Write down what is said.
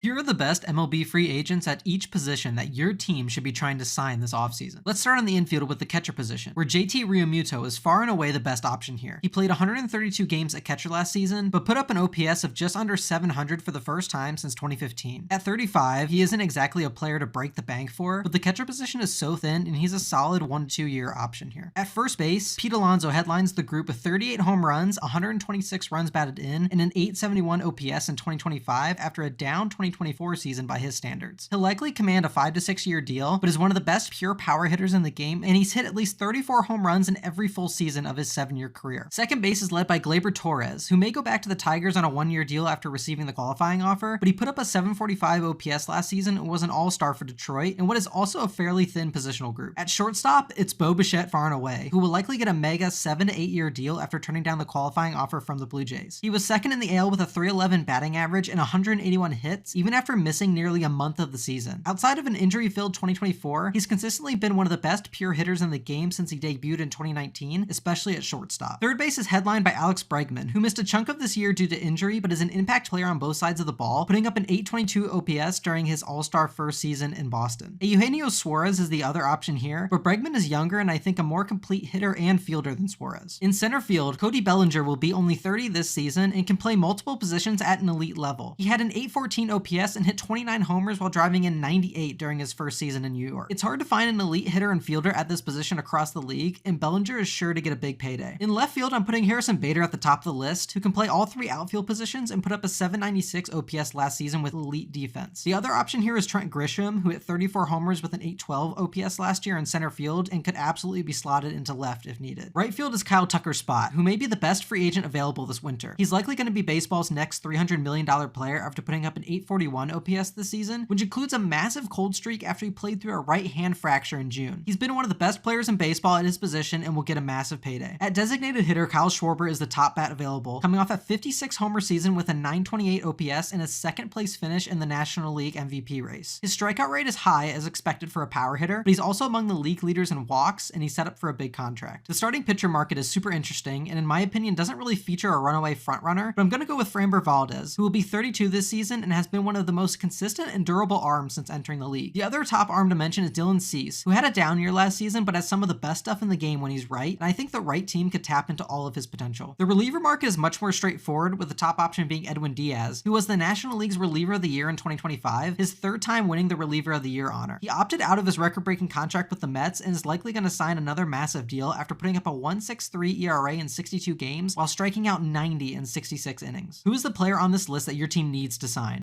Here are the best MLB free agents at each position that your team should be trying to sign this offseason. Let's start on the infield with the catcher position, where JT Realmuto is far and away the best option here. He played 132 games at catcher last season, but put up an OPS of just under 700 for the first time since 2015. At 35, he isn't exactly a player to break the bank for, but the catcher position is so thin and he's a solid 1-2 year option here. At first base, Pete Alonso headlines the group with 38 home runs, 126 runs batted in, and an 871 OPS in 2025 after a down 2024 season by his standards. He'll likely command a 5 to 6 year deal, but is one of the best pure power hitters in the game, and he's hit at least 34 home runs in every full season of his 7-year career. Second base is led by Gleyber Torres, who may go back to the Tigers on a 1-year deal after receiving the qualifying offer, but he put up a 745 OPS last season and was an all-star for Detroit in what is also a fairly thin positional group. At shortstop, it's Bo Bichette far and away, who will likely get a mega 7 to 8 year deal after turning down the qualifying offer from the Blue Jays. He was second in the AL with a 311 batting average and 181 hits, even after missing nearly a month of the season. Outside of an injury-filled 2024, he's consistently been one of the best pure hitters in the game since he debuted in 2019, especially at shortstop. Third base is headlined by Alex Bregman, who missed a chunk of this year due to injury, but is an impact player on both sides of the ball, putting up an 822 OPS during his all-star first season in Boston. Eugenio Suarez is the other option here, but Bregman is younger and I think a more complete hitter and fielder than Suarez. In center field, Cody Bellinger will be only 30 this season and can play multiple positions at an elite level. He had an 814 OPS and hit 29 homers while driving in 98 during his first season in New York. It's hard to find an elite hitter and fielder at this position across the league, and Bellinger is sure to get a big payday. In left field, I'm putting Harrison Bader at the top of the list, who can play all 3 outfield positions and put up a 796 OPS last season with elite defense. The other option here is Trent Grisham, who hit 34 homers with an 812 OPS last year in center field and could absolutely be slotted into left if needed. Right field is Kyle Tucker Spot, who may be the best free agent available this winter. He's likely going to be baseball's next $300 million player after putting up an 841 OPS this season, which includes a massive cold streak after he played through a right hand fracture in June. He's been one of the best players in baseball at his position and will get a massive payday. At designated hitter, Kyle Schwarber is the top bat available, coming off a 56 homer season with a 928 OPS and a second place finish in the National League MVP race. His strikeout rate is high as expected for a power hitter, but he's also among the league leaders in walks, and he's set up for a big contract. The starting pitcher market is super interesting and in my opinion doesn't really feature a runaway frontrunner, but I'm going to go with Framber Valdez, who will be 32 this season and has been one of the most consistent and durable arms since entering the league. The other top arm to mention is Dylan Cease, who had a down year last season but has some of the best stuff in the game when he's right, and I think the right team could tap into all of his potential. The reliever market is much more straightforward, with the top option being Edwin Diaz, who was the National League's reliever of the year in 2025, his 3rd time winning the reliever of the year honor. He opted out of his record-breaking contract with the Mets and is likely going to sign another massive deal after putting up a 1.63 ERA in 62 games while striking out 90 in 66 innings. Who is the player on this list that your team needs to sign?